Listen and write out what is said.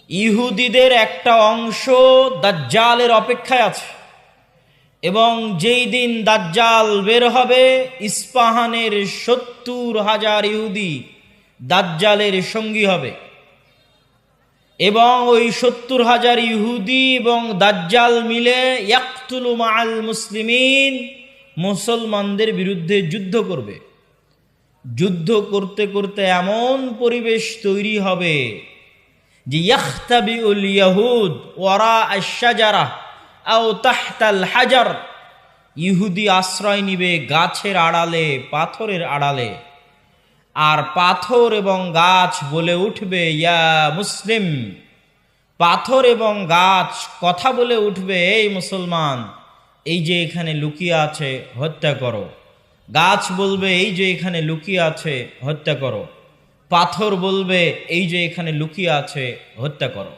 ইহুদিদের একটা অংশ দাজ্জালের অপেক্ষায় আছে, এবং যেই দিন দাজ্জাল বের হবে, ইস্পাহানের 70,000 ইহুদি দাজ্জালের সঙ্গী হবে, এবং ওই 70,000 ইহুদি এবং দাজ্জাল মিলে ইয়াকতুলু মাআল মুসলিমিন, মুসলমানদের বিরুদ্ধে যুদ্ধ করবে। যুদ্ধ করতে করতে এমন পরিবেশ তৈরি হবে যে ইয়াখতাবিউল ইয়াহুদ ওয়ারা আশ-শাজারা আও তাহতাল হাজার, ইহুদি আশ্রয় নিবে গাছের আড়ালে, পাথরের আড়ালে, আর পাথর এবং গাছ বলে উঠবে ইয়া মুসলিম। পাথর এবং গাছ কথা বলে উঠবে, এই মুসলমান, এই যে এখানে লুকিয়ে আছে হত্যা করো। গাছ বলবে, এই যে এখানে লুকিয়ে আছে হত্যা করো। পাথর বলবে, এই যে এখানে লুকিয়ে আছে হত্যা করো।